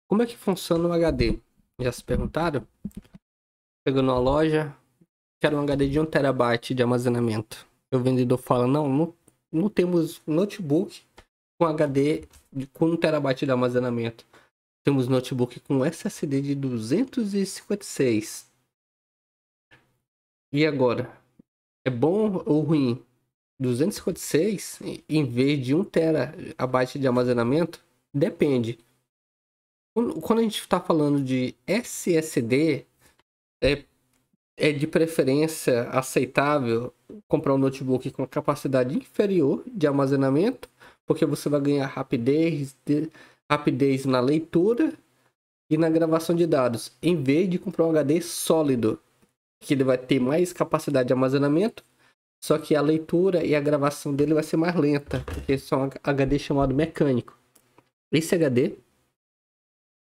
Como é que funciona o HD? Já se perguntaram? Chegou numa loja, quero um HD de 1 TB de armazenamento. O vendedor fala, não temos notebook com HD com 1 TB de armazenamento. Temos notebook com SSD de 256. E agora? É bom ou ruim? 256 em vez de 1 TB de armazenamento? Depende. Quando a gente está falando de SSD, é é de preferência aceitável comprar um notebook com capacidade inferior de armazenamento, porque você vai ganhar rapidez na leitura e na gravação de dados, em vez de comprar um HD sólido, que ele vai ter mais capacidade de armazenamento, só que a leitura e a gravação dele vai ser mais lenta, porque esse é um HD chamado mecânico. Esse HD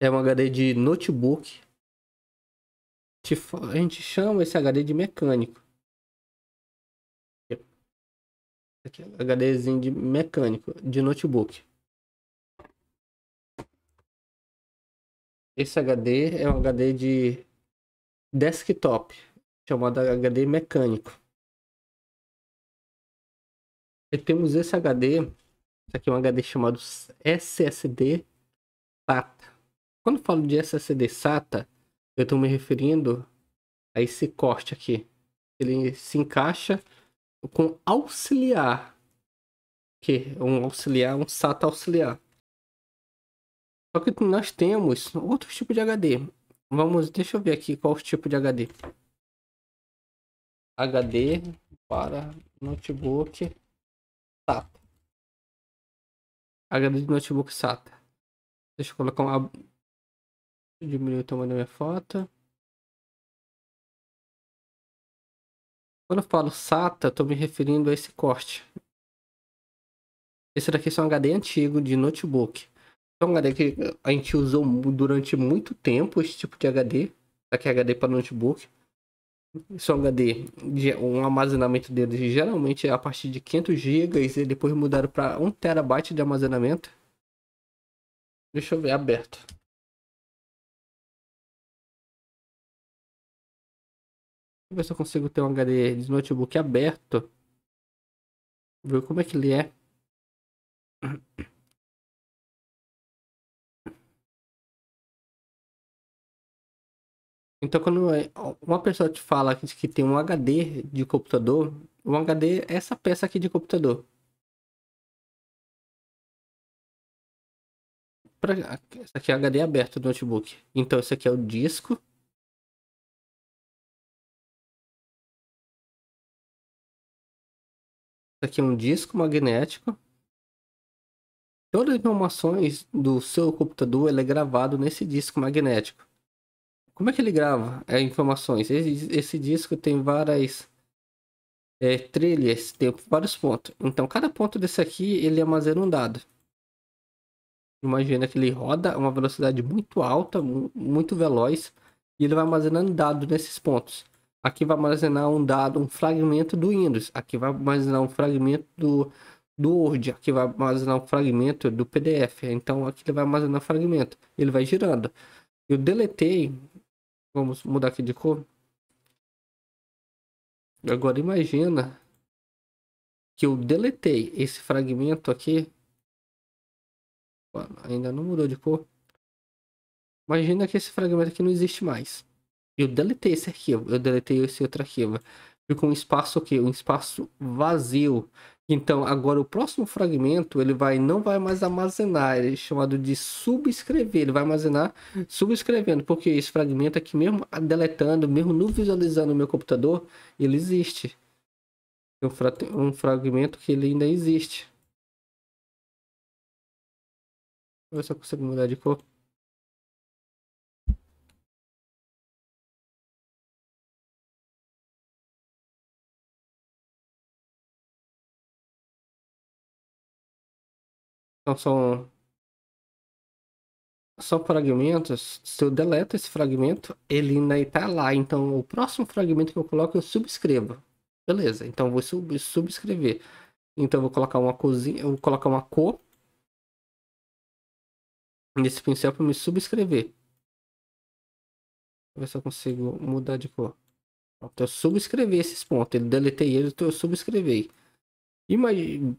é um HD de notebook, a gente chama esse HD de mecânico. Aqui, HDzinho de mecânico, de notebook. Esse HD é um HD de desktop, chamado HD mecânico. E temos esse HD, esse aqui é um HD chamado SSD SATA. Quando eu falo de SSD SATA, eu estou me referindo a esse corte aqui. Ele se encaixa com auxiliar, que é um SATA auxiliar. Só que nós temos outros tipos de HD. Deixa eu ver aqui qual o tipo de HD. HD para notebook SATA. HD de notebook SATA. Deixa eu colocar uma. Diminuir o tamanho da minha foto. Quando eu falo SATA, estou me referindo a esse corte. Esse daqui é um HD antigo de notebook. É um HD que a gente usou durante muito tempo, esse tipo de HD. Aqui é HD para notebook. Esse é um HD, um armazenamento dele geralmente é a partir de 500 GB e depois mudaram para 1 TB de armazenamento. Deixa eu ver, aberto. Deixa eu ver se eu consigo ter um HD de notebook aberto. Ver como é que ele é. Então, quando uma pessoa te fala que tem um HD de computador, um HD é essa peça aqui de computador. Esse aqui é HD aberto do notebook. Então, esse aqui é o disco. Esse aqui é um disco magnético. Todas as informações do seu computador ele é gravado nesse disco magnético. Como é que ele grava informações? Esse disco tem várias trilhas, tem vários pontos. Então, cada ponto desse aqui, ele armazena um dado. Imagina que ele roda a uma velocidade muito alta, muito veloz, e ele vai armazenando dados nesses pontos. Aqui vai armazenar um dado, um fragmento do Windows. Aqui vai armazenar um fragmento do Word. Aqui vai armazenar um fragmento do PDF. Então aqui ele vai armazenar fragmento. Ele vai girando. Eu deletei. Vamos mudar aqui de cor. Agora imagina que eu deletei esse fragmento aqui. Ainda não mudou de cor. Imagina que esse fragmento aqui não existe mais. Eu deletei esse arquivo, eu deletei esse outro arquivo. Ficou um espaço aqui, um espaço vazio. Então, agora o próximo fragmento, ele não vai mais armazenar, ele é chamado de subscrever. Ele vai armazenar subscrevendo, porque esse fragmento aqui, mesmo deletando, mesmo não visualizando no meu computador, ele existe. É um fragmento que ele ainda existe. Vou ver se eu consigo mudar de cor. Então, são fragmentos. Se eu deleto esse fragmento, ele ainda está lá. Então, o próximo fragmento que eu coloco, eu subscrevo. Beleza, então eu vou subscrever. Então, eu vou colocar uma corzinha, eu vou colocar uma cor. nesse pincel para me subscrever. Vou ver se eu consigo mudar de cor. Pronto, eu subscrevi esses pontos. Ele deletei ele, então eu subscrevi.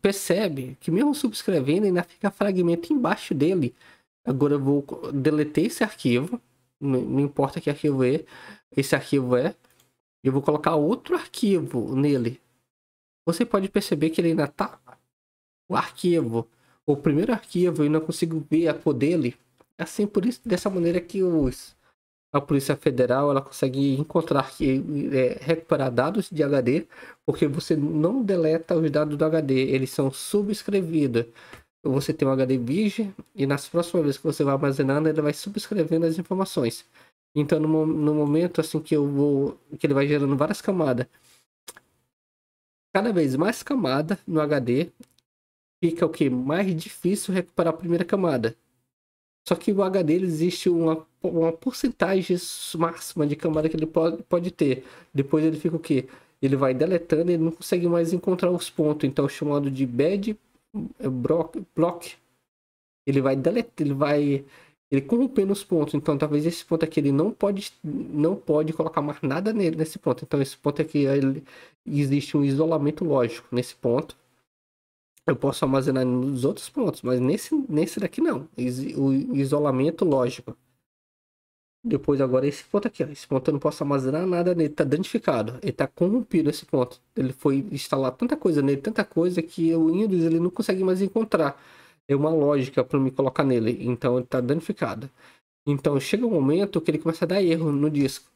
Percebe que mesmo subscrevendo ainda fica fragmento embaixo dele. Agora eu vou deletar esse arquivo. Não importa que arquivo é. Esse arquivo é. Eu vou colocar outro arquivo nele. Você pode perceber que ele ainda tá. O arquivo. O primeiro arquivo eu não consigo ver a cor dele. Assim, por isso, dessa maneira que a Polícia Federal ela consegue encontrar recuperar dados de HD, porque você não deleta os dados do HD, eles são subscrevidos. Você tem um HD virgem e nas próximas vezes que você vai armazenando, ele vai subscrevendo as informações. Então, no momento assim que que ele vai gerando várias camadas, cada vez mais camada no HD, fica o que mais difícil recuperar a primeira camada. Só que o HD existe uma porcentagem máxima de camada que ele pode ter. Depois ele fica o quê? Ele vai deletando e ele não consegue mais encontrar os pontos. Então, chamado de bad block. Ele vai deletar, ele corrompendo os pontos. Então, talvez esse ponto aqui ele não pode colocar mais nada nesse ponto. Então, esse ponto aqui existe um isolamento lógico nesse ponto. Eu posso armazenar nos outros pontos, mas nesse daqui não. O isolamento lógico. Depois agora esse ponto aqui, ó. Esse ponto eu não posso armazenar nada nele, tá danificado. Ele tá corrompido esse ponto. Ele foi instalar tanta coisa nele, tanta coisa que o Windows ele não consegue mais encontrar. É uma lógica para me colocar nele, então ele tá danificado. Então chega um momento que ele começa a dar erro no disco.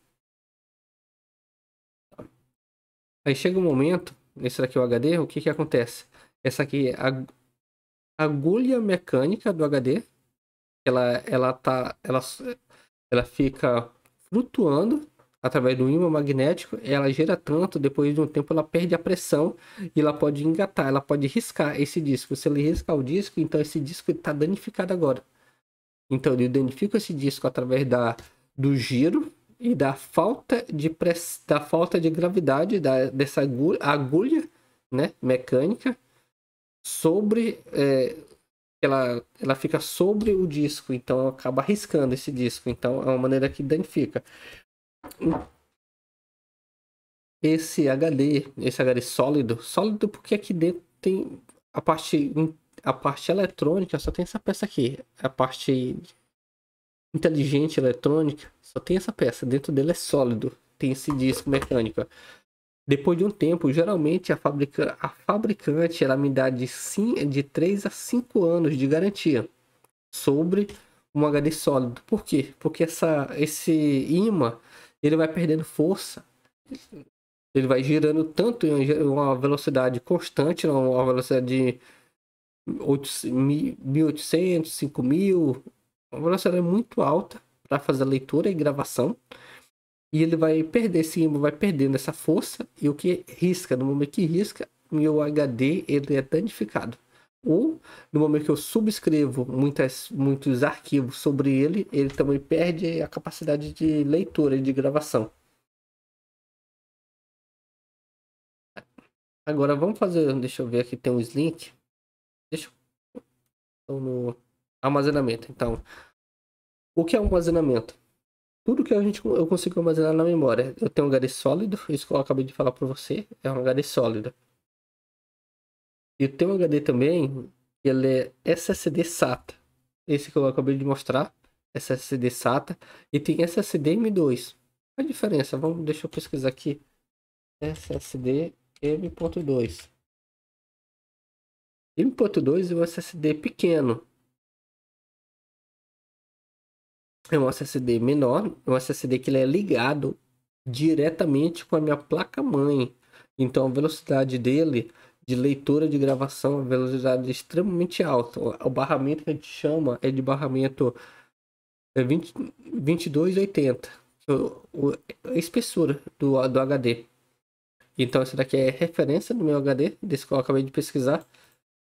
Aí chega um momento, esse daqui é o HD, o que que acontece? Essa aqui é a agulha mecânica do HD, ela fica flutuando através do ímã magnético, ela gira tanto, depois de um tempo ela perde a pressão e ela pode engatar, ela pode riscar esse disco. Se ele riscar o disco, então esse disco está danificado agora. Então ele danifica esse disco através do giro e da falta de gravidade dessa agulha, né, mecânica sobre ela fica sobre o disco, então acaba riscando esse disco, então é uma maneira que danifica. Esse HD sólido porque aqui dentro tem a parte eletrônica, só tem essa peça aqui, a parte inteligente eletrônica, só tem essa peça, dentro dele é sólido, tem esse disco mecânico. Depois de um tempo, geralmente a fabricante ela me dá de 3 a 5 anos de garantia sobre um HD sólido. Por quê? Porque esse ímã ele vai perdendo força, ele vai girando tanto em uma velocidade constante, uma velocidade de 1800, 5000, uma velocidade muito alta para fazer leitura e gravação. E ele vai perder esse ímã, vai perdendo essa força, e o que risca, no momento que risca, meu HD ele é danificado. Ou no momento que eu subscrevo muitos arquivos sobre ele, ele também perde a capacidade de leitura e de gravação. Agora vamos fazer, deixa eu ver aqui, tem um link. Deixa eu no armazenamento. Então, o que é armazenamento? Tudo que eu consigo armazenar na memória. Eu tenho um HD sólido, isso que eu acabei de falar para você, é um HD sólido. E tem um HD também, ele é SSD SATA. Esse que eu acabei de mostrar, SSD SATA. E tem SSD M2. Qual a diferença? Deixa eu pesquisar aqui. SSD M.2. M.2 é um SSD pequeno. É um SSD menor, é um SSD que ele é ligado diretamente com a minha placa-mãe. Então a velocidade dele de leitura de gravação é uma velocidade extremamente alta. O barramento que a gente chama é de barramento 2280, a espessura do HD. Então esse daqui é referência do meu HD, desse que eu acabei de pesquisar.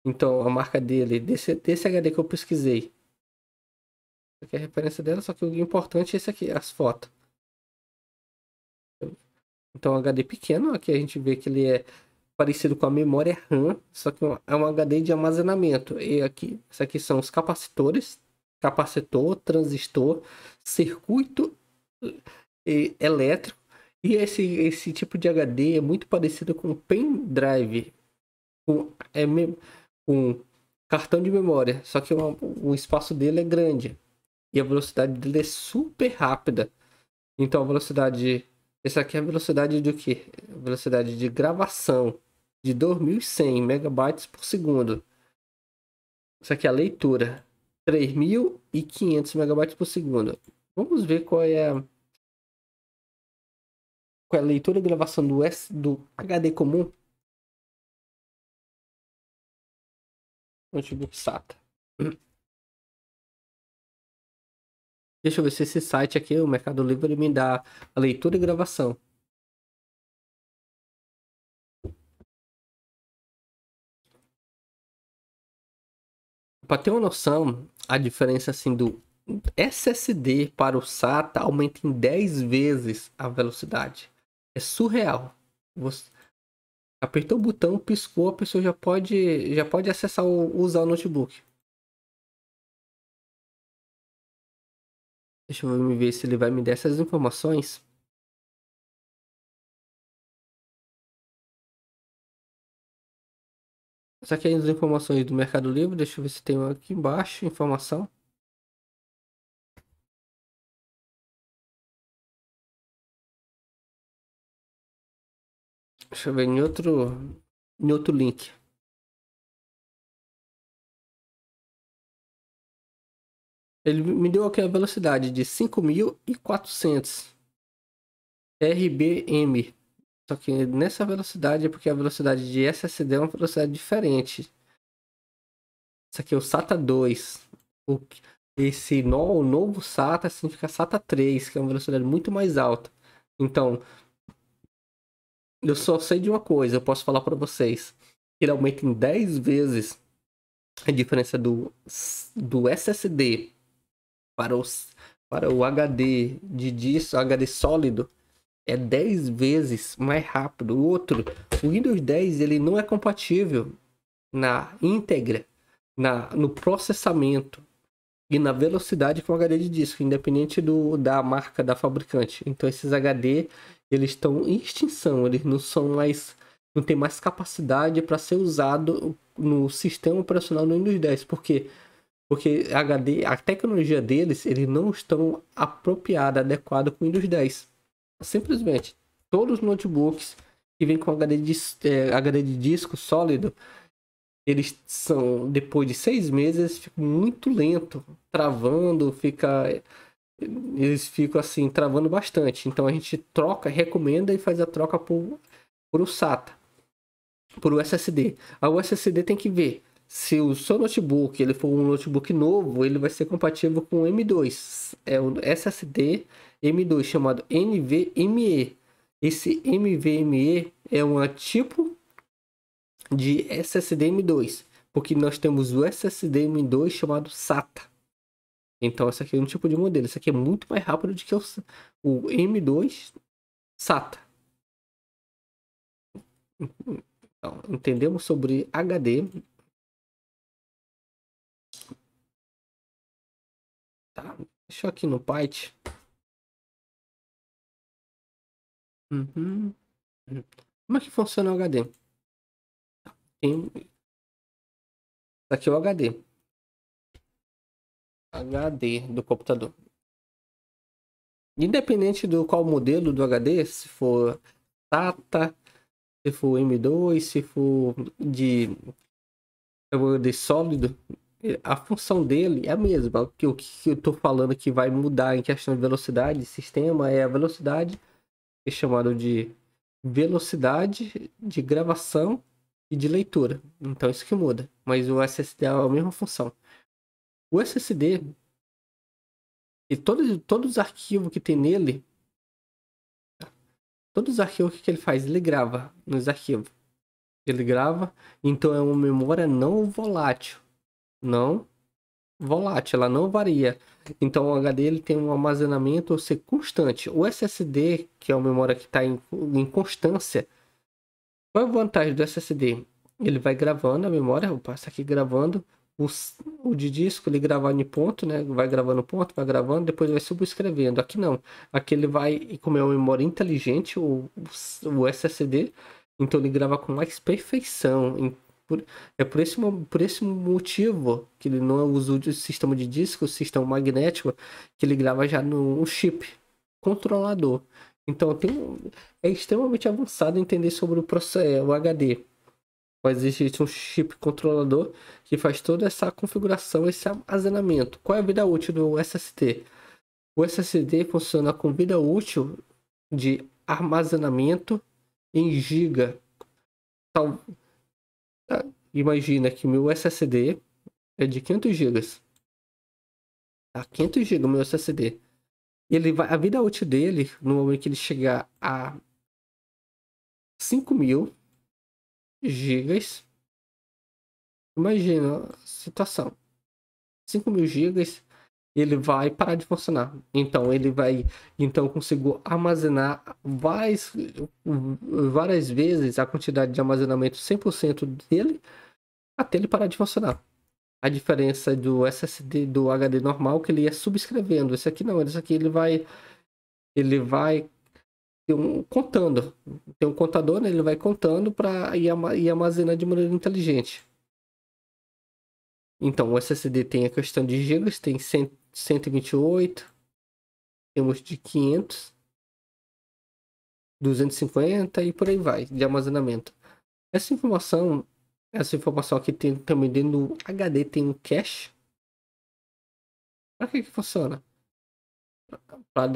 Então a marca dele, desse HD que eu pesquisei. Essa aqui é a referência dela, só que o importante é esse aqui, as fotos. Então, HD pequeno, aqui a gente vê que ele é parecido com a memória RAM, só que é um HD de armazenamento. E aqui, isso aqui são os capacitores, capacitor, transistor, circuito elétrico. E esse tipo de HD é muito parecido com pendrive, com cartão de memória, só que o espaço dele é grande e a velocidade dele é super rápida. Então a velocidade, essa aqui é a velocidade do quê? A velocidade de gravação de 2100 megabytes por segundo. Isso aqui é a leitura, 3500 megabytes por segundo. Vamos ver qual é a leitura e gravação do HD comum. Notebook SATA. Deixa eu ver se esse site aqui, o Mercado Livre, me dá a leitura e gravação. Para ter uma noção, a diferença assim do SSD para o SATA aumenta em 10 vezes a velocidade. É surreal. Você apertou o botão, piscou, a pessoa já pode acessar usar o notebook. Deixa eu ver se ele vai me dar essas informações. Essa aqui é as informações do Mercado Livre. Deixa eu ver se tem aqui embaixo informação. Deixa eu ver em outro link. Ele me deu aqui a velocidade de 5.400 RBM. Só que nessa velocidade é porque a velocidade de SSD é uma velocidade diferente. Isso aqui é o SATA 2. O novo SATA significa SATA 3, que é uma velocidade muito mais alta. Então, eu só sei de uma coisa, eu posso falar para vocês. Ele aumenta em 10 vezes a diferença do SSD para o HD de disco, HD sólido. É 10 vezes mais rápido. O Windows 10 ele não é compatível na íntegra, no processamento e na velocidade com o HD de disco, independente da marca da fabricante. Então esses HD eles estão em extinção, eles não tem mais capacidade para ser usado no sistema operacional do Windows 10. Por quê? Porque a tecnologia deles, eles não estão apropriada, adequada com o Windows 10. Simplesmente, todos os notebooks que vêm com HD de disco sólido, eles são, depois de 6 meses, ficam muito lento, travando, eles ficam assim, travando bastante. Então a gente recomenda e faz a troca por o SATA, por o SSD. O SSD tem que ver se o seu notebook ele for um notebook novo, ele vai ser compatível com o M2. É o SSD M2 chamado NVMe. Esse NVMe é um tipo de SSD M2, porque nós temos o SSD M2 chamado SATA. Então esse aqui é um tipo de modelo. Esse aqui é muito mais rápido do que o M2 SATA. Então, entendemos sobre HD. Tá, deixa eu aqui no Python. Uhum. Como é que funciona o HD? Aqui é o HD. HD do computador. Independente do qual modelo do HD, se for SATA, se for M2, se for de sólido, a função dele é a mesma. O que eu estou falando que vai mudar em questão de velocidade de sistema é a velocidade, que é chamado de velocidade de gravação e de leitura. Então isso que muda. Mas o SSD é a mesma função. O SSD e todos os arquivos que tem nele, todos os arquivos que ele faz, ele grava nos arquivos. Ele grava, então é uma memória não volátil. Não volátil, ela não varia. Então o HD ele tem um armazenamento ser constante. O SSD, que é uma memória que está em constância, qual é a vantagem do SSD? Ele vai gravando a memória, eu passo aqui gravando, o de disco, ele gravando em ponto, né? Vai gravando ponto, vai gravando, depois vai subscrevendo. Aqui não. Aqui ele vai, como é uma memória inteligente, o SSD, então ele grava com mais perfeição. É por esse motivo que ele não usa o sistema de disco, o sistema magnético, que ele grava já no chip controlador. Então é extremamente avançado entender sobre o HD. Mas existe um chip controlador que faz toda essa configuração, esse armazenamento. Qual é a vida útil do SSD? O SSD funciona com vida útil de armazenamento em giga. Então, imagina que o meu SSD é de 500 gigas. Tá? 500 GB o meu SSD. A vida útil dele, no momento que ele chegar a 5.000 gigas, imagina a situação. 5.000 gigas, ele vai parar de funcionar. Então eu consigo armazenar várias vezes a quantidade de armazenamento 100% dele até ele parar de funcionar. A diferença do SSD do HD normal que ele ia subscrevendo. Esse aqui não, esse aqui ele vai contando. Tem um contador, né? Ele vai contando para ir armazenar de maneira inteligente. Então, o SSD tem a questão de gigas, tem 128, temos de 500, 250 e por aí vai, de armazenamento. Essa informação aqui tem também dentro do HD, tem um cache. Para que funciona? Para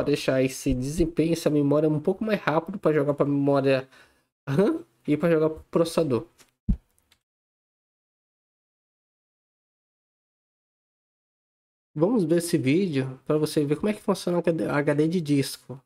deixar esse desempenho, essa memória um pouco mais rápido para jogar para memória RAM e para jogar para o processador. Vamos ver esse vídeo para você ver como é que funciona o HD de disco.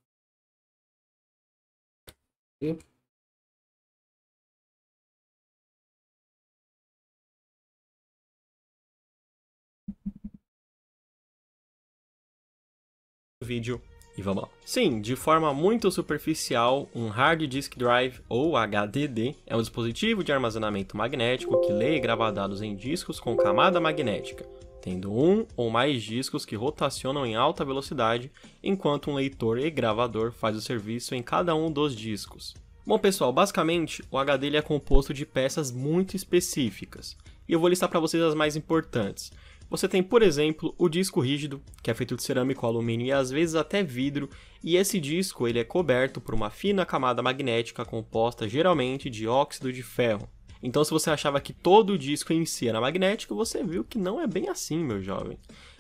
Vídeo e vamos lá. Sim, de forma muito superficial, um Hard Disk Drive ou HDD é um dispositivo de armazenamento magnético que lê e grava dados em discos com camada magnética, tendo um ou mais discos que rotacionam em alta velocidade, enquanto um leitor e gravador faz o serviço em cada um dos discos. Bom pessoal, basicamente o HD ele é composto de peças muito específicas, e eu vou listar para vocês as mais importantes. Você tem, por exemplo, o disco rígido, que é feito de cerâmico, alumínio e às vezes até vidro, e esse disco ele é coberto por uma fina camada magnética composta geralmente de óxido de ferro. Então se você achava que todo o disco em si era magnético, você viu que não é bem assim, meu jovem.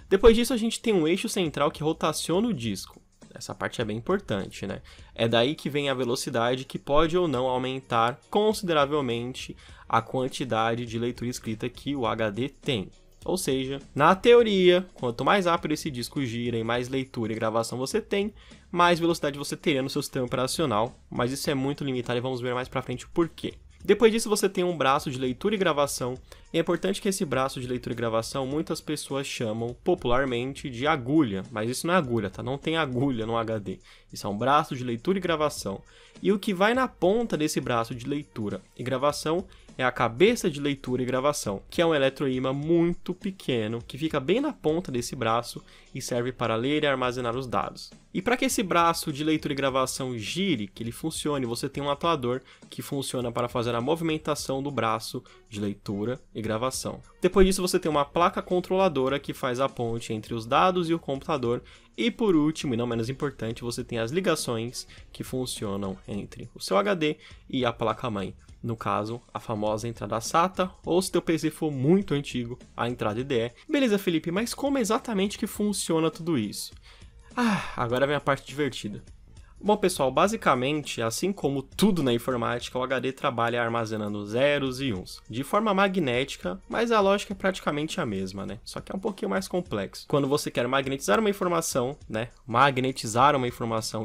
Depois disso a gente tem um eixo central que rotaciona o disco. Essa parte é bem importante, né? É daí que vem a velocidade que pode ou não aumentar consideravelmente a quantidade de leitura e escrita que o HD tem. Ou seja, na teoria, quanto mais rápido esse disco gira e mais leitura e gravação você tem, mais velocidade você teria no seu sistema operacional, mas isso é muito limitado e vamos ver mais pra frente o porquê. Depois disso você tem um braço de leitura e gravação, e é importante que esse braço de leitura e gravação muitas pessoas chamam popularmente de agulha, mas isso não é agulha, tá? Não tem agulha no HD, isso é um braço de leitura e gravação. E o que vai na ponta desse braço de leitura e gravação é a cabeça de leitura e gravação, que é um eletroímã muito pequeno, que fica bem na ponta desse braço e serve para ler e armazenar os dados. E para que esse braço de leitura e gravação gire, que ele funcione, você tem um atuador que funciona para fazer a movimentação do braço de leitura e gravação. Depois disso você tem uma placa controladora que faz a ponte entre os dados e o computador. E por último, e não menos importante, você tem as ligações que funcionam entre o seu HD e a placa-mãe. No caso, a famosa entrada SATA, ou se teu PC for muito antigo, a entrada IDE. Beleza, Felipe, mas como exatamente que funciona tudo isso? Agora vem a parte divertida. Bom pessoal, basicamente, assim como tudo na informática, o HD trabalha armazenando zeros e uns, de forma magnética, mas a lógica é praticamente a mesma, né? Só que é um pouquinho mais complexo. Quando você quer magnetizar uma informação,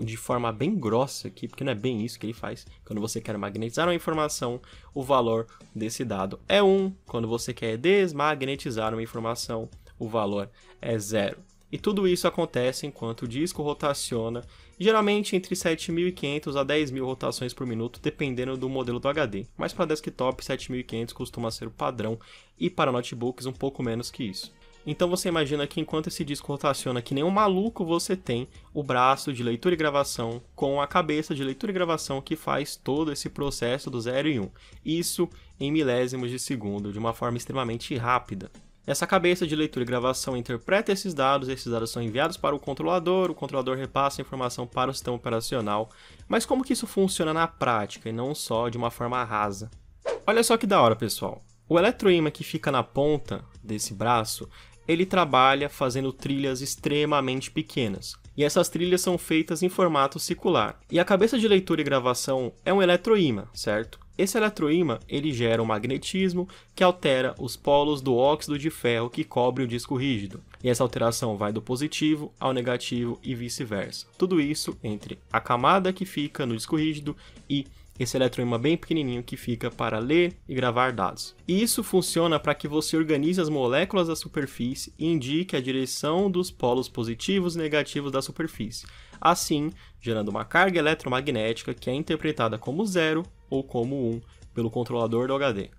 de forma bem grossa aqui, porque não é bem isso que ele faz. Quando você quer magnetizar uma informação, o valor desse dado é 1. Quando você quer desmagnetizar uma informação, o valor é 0. E tudo isso acontece enquanto o disco rotaciona, geralmente entre 7.500 a 10.000 rotações por minuto, dependendo do modelo do HD. Mas para desktop, 7.500 costuma ser o padrão, e para notebooks um pouco menos que isso. Então você imagina que enquanto esse disco rotaciona que nem um maluco, você tem o braço de leitura e gravação com a cabeça de leitura e gravação que faz todo esse processo do 0 e 1. Isso em milésimos de segundo, de uma forma extremamente rápida. Essa cabeça de leitura e gravação interpreta esses dados são enviados para o controlador repassa a informação para o sistema operacional. Mas como que isso funciona na prática e não só de uma forma rasa? Olha só que da hora, pessoal. O eletroímã que fica na ponta desse braço, ele trabalha fazendo trilhas extremamente pequenas. E essas trilhas são feitas em formato circular. E a cabeça de leitura e gravação é um eletroímã, certo? Esse eletroímã, ele gera um magnetismo que altera os polos do óxido de ferro que cobre o disco rígido. E essa alteração vai do positivo ao negativo e vice-versa. Tudo isso entre a camada que fica no disco rígido e esse eletroímã bem pequenininho que fica para ler e gravar dados. E isso funciona para que você organize as moléculas da superfície e indique a direção dos polos positivos e negativos da superfície, assim gerando uma carga eletromagnética que é interpretada como 0 ou como 1 pelo controlador do HD.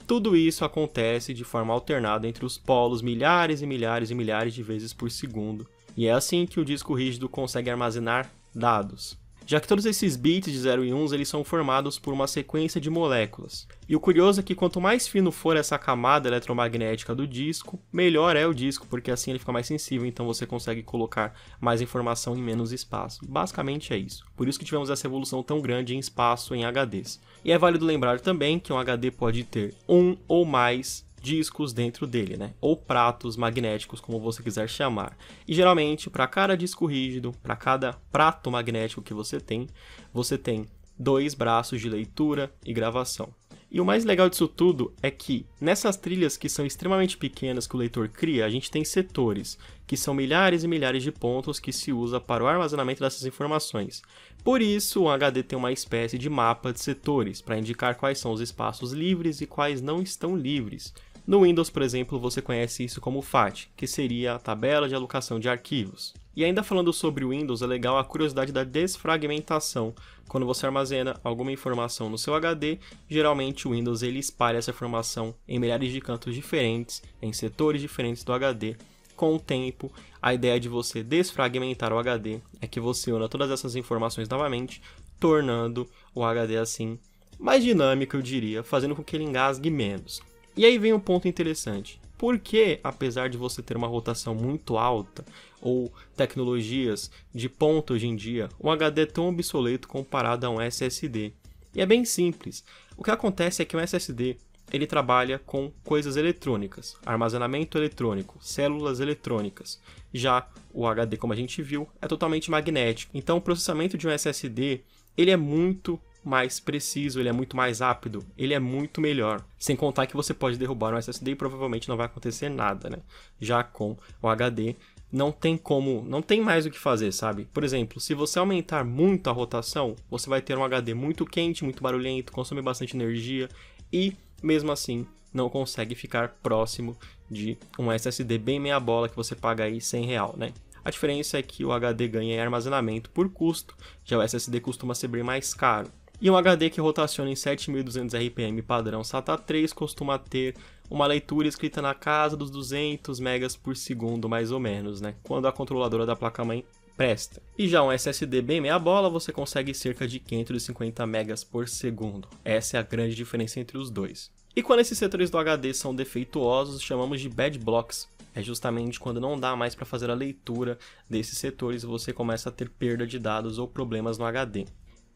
Tudo isso acontece de forma alternada entre os polos milhares e milhares e milhares de vezes por segundo, e é assim que o disco rígido consegue armazenar dados, já que todos esses bits de 0 e 1 eles são formados por uma sequência de moléculas. E o curioso é que quanto mais fino for essa camada eletromagnética do disco, melhor é o disco, porque assim ele fica mais sensível, então você consegue colocar mais informação em menos espaço. Basicamente é isso. Por isso que tivemos essa evolução tão grande em espaço em HDs. E é válido lembrar também que um HD pode ter um ou mais discos dentro dele, né? Ou pratos magnéticos, como você quiser chamar. E geralmente, para cada disco rígido, para cada prato magnético que você tem 2 braços de leitura e gravação. E o mais legal disso tudo é que nessas trilhas que são extremamente pequenas que o leitor cria, a gente tem setores, que são milhares e milhares de pontos que se usa para o armazenamento dessas informações. Por isso, o HD tem uma espécie de mapa de setores, para indicar quais são os espaços livres e quais não estão livres. No Windows, por exemplo, você conhece isso como FAT, que seria a tabela de alocação de arquivos. E ainda falando sobre o Windows, é legal a curiosidade da desfragmentação. Quando você armazena alguma informação no seu HD, geralmente o Windows ele espalha essa informação em milhares de cantos diferentes, em setores diferentes do HD. Com o tempo, a ideia de você desfragmentar o HD é que você una todas essas informações novamente, tornando o HD assim mais dinâmico, eu diria, fazendo com que ele engasgue menos. E aí vem um ponto interessante. Por que, apesar de você ter uma rotação muito alta, ou tecnologias de ponta hoje em dia, um HD é tão obsoleto comparado a um SSD? E é bem simples. O que acontece é que o SSD ele trabalha com coisas eletrônicas, armazenamento eletrônico, células eletrônicas. Já o HD, como a gente viu, é totalmente magnético. Então o processamento de um SSD ele é muito mais preciso, ele é muito mais rápido, ele é muito melhor. Sem contar que você pode derrubar um SSD e provavelmente não vai acontecer nada, né? Já com o HD, não tem mais o que fazer, sabe? Por exemplo, se você aumentar muito a rotação, você vai ter um HD muito quente, muito barulhento, consome bastante energia e, mesmo assim, não consegue ficar próximo de um SSD bem meia bola que você paga aí R$100, né? A diferença é que o HD ganha em armazenamento por custo, já o SSD costuma ser bem mais caro. E um HD que rotaciona em 7.200 RPM padrão SATA 3 costuma ter uma leitura escrita na casa dos 200 megas por segundo, mais ou menos, né? Quando a controladora da placa-mãe presta. E já um SSD bem meia bola, você consegue cerca de 550 megas por segundo. Essa é a grande diferença entre os dois. E quando esses setores do HD são defeituosos, chamamos de bad blocks. É justamente quando não dá mais para fazer a leitura desses setores e você começa a ter perda de dados ou problemas no HD.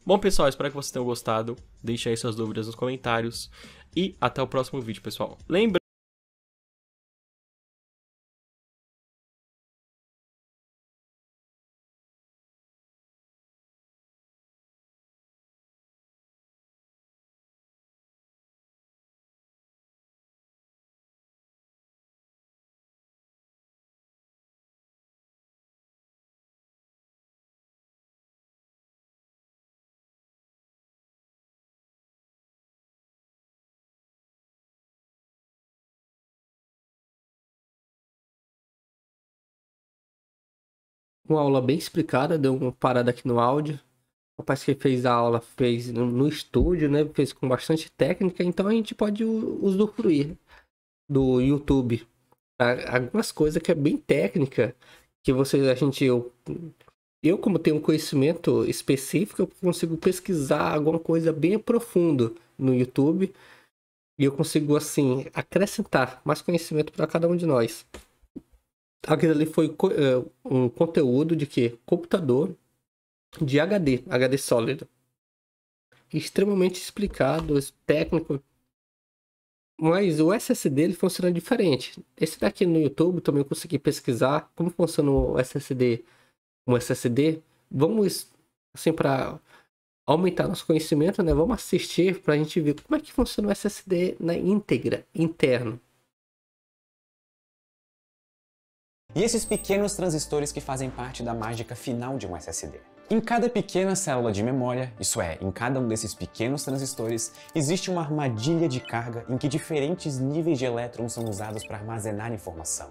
Bom, pessoal, espero que vocês tenham gostado. Deixe aí suas dúvidas nos comentários. E até o próximo vídeo, pessoal. Lembrando uma aula bem explicada, deu uma parada aqui no áudio. O rapaz que fez a aula fez no estúdio, né? Fez com bastante técnica, então a gente pode usufruir do YouTube. Algumas coisas que é bem técnica, que eu como tenho um conhecimento específico, eu consigo pesquisar alguma coisa bem profundo no YouTube e eu consigo, assim, acrescentar mais conhecimento para cada um de nós. Aquilo ali foi um conteúdo de quê? Computador de HD sólido. Extremamente explicado, técnico. Mas o SSD ele funciona diferente. Esse daqui no YouTube também eu consegui pesquisar como funciona o SSD. Um SSD. Vamos, assim, para aumentar nosso conhecimento, né? Vamos assistir para a gente ver como é que funciona o SSD na íntegra, interno. E esses pequenos transistores que fazem parte da mágica final de um SSD. Em cada pequena célula de memória, isso é, em cada um desses pequenos transistores, existe uma armadilha de carga em que diferentes níveis de elétrons são usados para armazenar informação.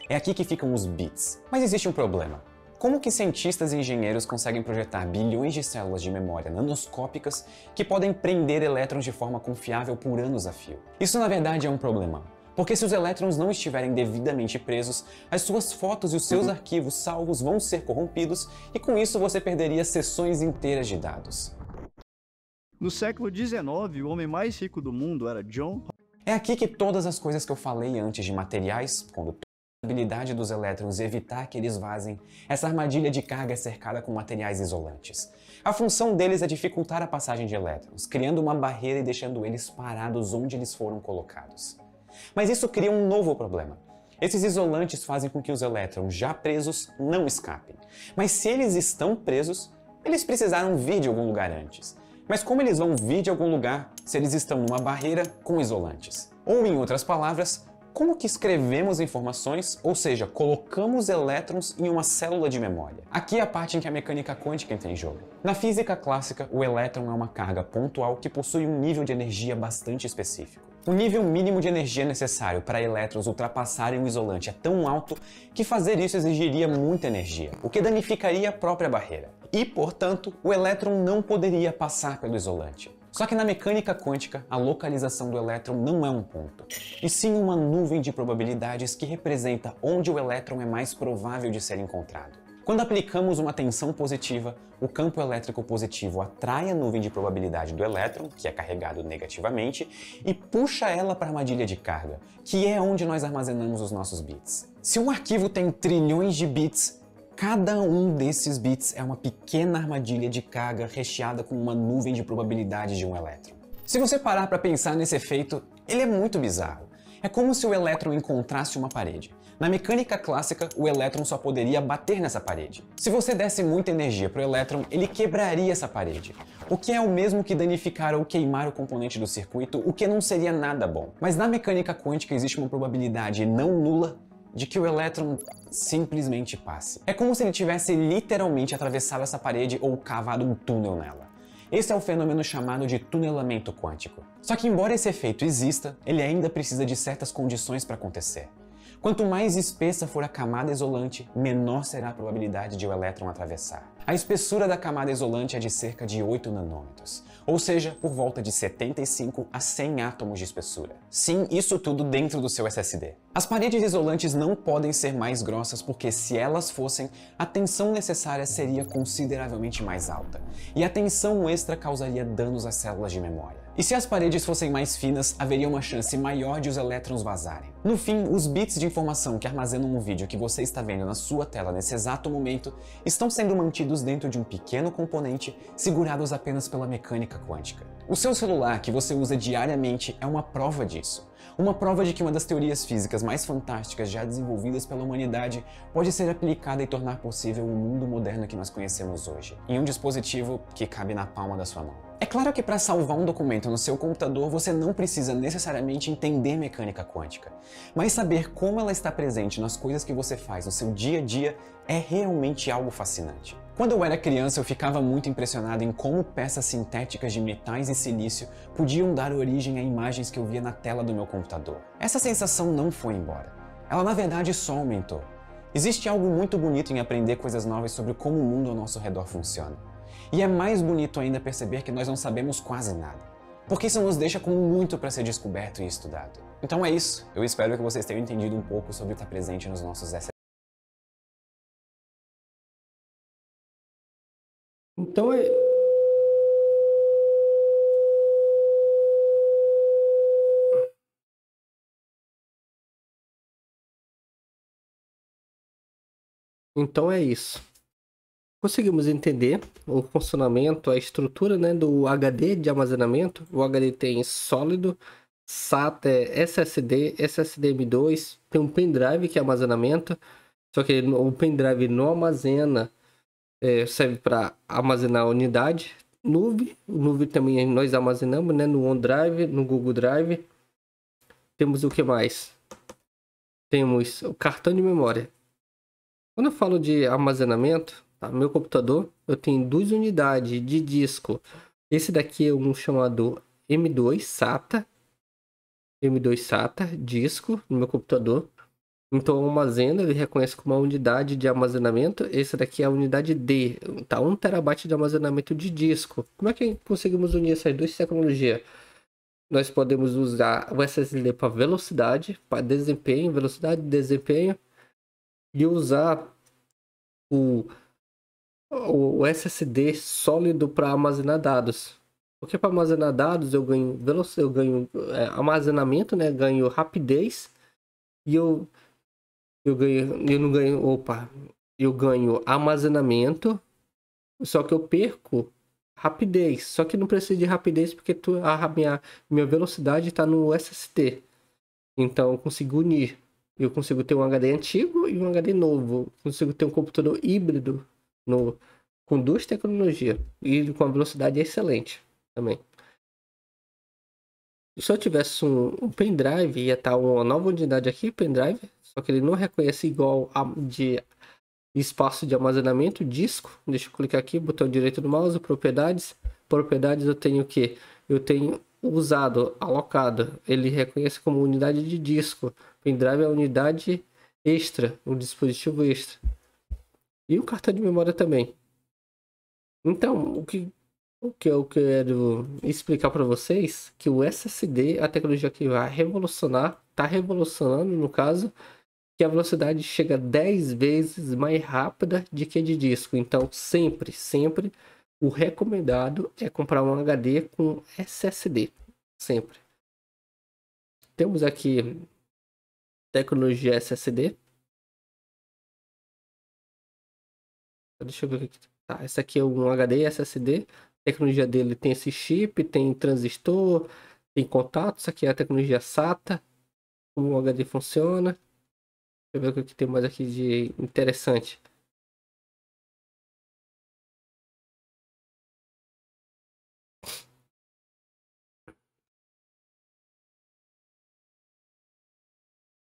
É aqui que ficam os bits. Mas existe um problema. Como que cientistas e engenheiros conseguem projetar bilhões de células de memória nanoscópicas que podem prender elétrons de forma confiável por anos a fio? Isso na verdade é um problema. Porque se os elétrons não estiverem devidamente presos, as suas fotos e os seus arquivos salvos vão ser corrompidos e com isso você perderia seções inteiras de dados. No século XIX, o homem mais rico do mundo era John. É aqui que todas as coisas que eu falei antes de materiais, condutores, a habilidade dos elétrons e evitar que eles vazem, essa armadilha de carga é cercada com materiais isolantes. A função deles é dificultar a passagem de elétrons, criando uma barreira e deixando eles parados onde eles foram colocados. Mas isso cria um novo problema. Esses isolantes fazem com que os elétrons já presos não escapem. Mas se eles estão presos, eles precisaram vir de algum lugar antes. Mas como eles vão vir de algum lugar se eles estão numa barreira com isolantes? Ou em outras palavras, como que escrevemos informações, ou seja, colocamos elétrons em uma célula de memória? Aqui é a parte em que a mecânica quântica entra em jogo. Na física clássica, o elétron é uma carga pontual que possui um nível de energia bastante específico. O nível mínimo de energia necessário para elétrons ultrapassarem o isolante é tão alto que fazer isso exigiria muita energia, o que danificaria a própria barreira. E, portanto, o elétron não poderia passar pelo isolante. Só que na mecânica quântica, a localização do elétron não é um ponto, e sim uma nuvem de probabilidades que representa onde o elétron é mais provável de ser encontrado. Quando aplicamos uma tensão positiva, o campo elétrico positivo atrai a nuvem de probabilidade do elétron, que é carregado negativamente, e puxa ela para a armadilha de carga, que é onde nós armazenamos os nossos bits. Se um arquivo tem trilhões de bits, cada um desses bits é uma pequena armadilha de carga recheada com uma nuvem de probabilidades de um elétron. Se você parar para pensar nesse efeito, ele é muito bizarro. É como se o elétron encontrasse uma parede. Na mecânica clássica, o elétron só poderia bater nessa parede. Se você desse muita energia para o elétron, ele quebraria essa parede, o que é o mesmo que danificar ou queimar o componente do circuito, o que não seria nada bom. Mas na mecânica quântica existe uma probabilidade não nula de que o elétron simplesmente passe. É como se ele tivesse literalmente atravessado essa parede ou cavado um túnel nela. Esse é o fenômeno chamado de tunelamento quântico. Só que embora esse efeito exista, ele ainda precisa de certas condições para acontecer. Quanto mais espessa for a camada isolante, menor será a probabilidade de o elétron atravessar. A espessura da camada isolante é de cerca de 8 nanômetros, ou seja, por volta de 75 a 100 átomos de espessura. Sim, isso tudo dentro do seu SSD. As paredes isolantes não podem ser mais grossas porque se elas fossem, a tensão necessária seria consideravelmente mais alta, e a tensão extra causaria danos às células de memória. E se as paredes fossem mais finas, haveria uma chance maior de os elétrons vazarem. No fim, os bits de informação que armazenam o vídeo que você está vendo na sua tela nesse exato momento estão sendo mantidos dentro de um pequeno componente segurados apenas pela mecânica quântica. O seu celular que você usa diariamente é uma prova disso. Uma prova de que uma das teorias físicas mais fantásticas já desenvolvidas pela humanidade pode ser aplicada e tornar possível o mundo moderno que nós conhecemos hoje, em um dispositivo que cabe na palma da sua mão. É claro que para salvar um documento no seu computador você não precisa necessariamente entender mecânica quântica, mas saber como ela está presente nas coisas que você faz no seu dia a dia é realmente algo fascinante. Quando eu era criança, eu ficava muito impressionado em como peças sintéticas de metais e silício podiam dar origem a imagens que eu via na tela do meu computador. Essa sensação não foi embora. Ela, na verdade, só aumentou. Existe algo muito bonito em aprender coisas novas sobre como o mundo ao nosso redor funciona. E é mais bonito ainda perceber que nós não sabemos quase nada, porque isso nos deixa com muito para ser descoberto e estudado. Então é isso. Eu espero que vocês tenham entendido um pouco sobre o que está presente nos nossos Então é. Então é isso. Conseguimos entender o funcionamento, a estrutura, né, do HD de armazenamento. O HD tem sólido, SATA, SSD, SSD M2, tem um pendrive que é armazenamento, só que o pendrive não armazena, serve para armazenar a unidade. Nuvem também nós armazenamos, né, no OneDrive, no Google Drive. Temos o que mais? Temos o cartão de memória. Quando eu falo de armazenamento, tá? Meu computador, eu tenho 2 unidades de disco. Esse daqui é um chamado M2 SATA. M2 SATA, disco no meu computador. Então eu armazeno, ele reconhece como uma unidade de armazenamento. Esse daqui é a unidade D, tá? 1 terabyte de armazenamento de disco. Como é que conseguimos unir essas duas tecnologias? Nós podemos usar o SSD para velocidade, para desempenho, velocidade de desempenho. E usar o SSD sólido para armazenar dados. Porque para armazenar dados eu ganho armazenamento, né? Ganho rapidez e eu ganho armazenamento, só que eu perco rapidez. Só que não preciso de rapidez porque minha velocidade está no SSD. Então eu consigo unir. Eu consigo ter um HD antigo e um HD novo. Eu consigo ter um computador híbrido com 2 tecnologias e com a velocidade excelente também. Se eu tivesse um pendrive, ia estar uma nova unidade aqui, pendrive, só que ele não reconhece igual de espaço de armazenamento, disco. Deixa eu clicar aqui, botão direito do mouse, propriedades. Propriedades eu tenho o quê? Eu tenho usado, alocado. Ele reconhece como unidade de disco. Pendrive é a unidade extra, um dispositivo extra. E o cartão de memória também. Então, o que eu quero explicar para vocês que o SSD é a tecnologia que vai revolucionar, está revolucionando no caso, que a velocidade chega 10 vezes mais rápida do que a de disco. Então, sempre o recomendado é comprar um HD com SSD. Sempre. Temos aqui tecnologia SSD. Deixa eu ver o que tá. Esse aqui é um HD SSD. A tecnologia dele tem esse chip, tem transistor, tem contato. Isso aqui é a tecnologia SATA. Como o HD funciona. Deixa eu ver o que tem mais aqui de interessante.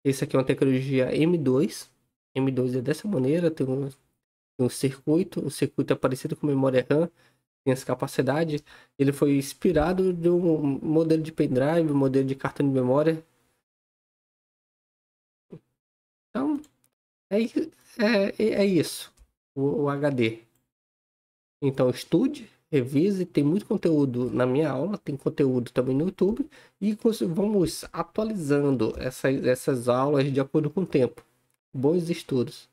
Esse aqui é uma tecnologia M2. M2 é dessa maneira, tem um circuito. O circuito é parecido com memória RAM, tem essa capacidade. Ele foi inspirado de um modelo de pendrive, um modelo de cartão de memória. Então, é isso, o HD. Então, estude, revise, tem muito conteúdo na minha aula, tem conteúdo também no YouTube. E vamos atualizando essas aulas de acordo com o tempo. Bons estudos.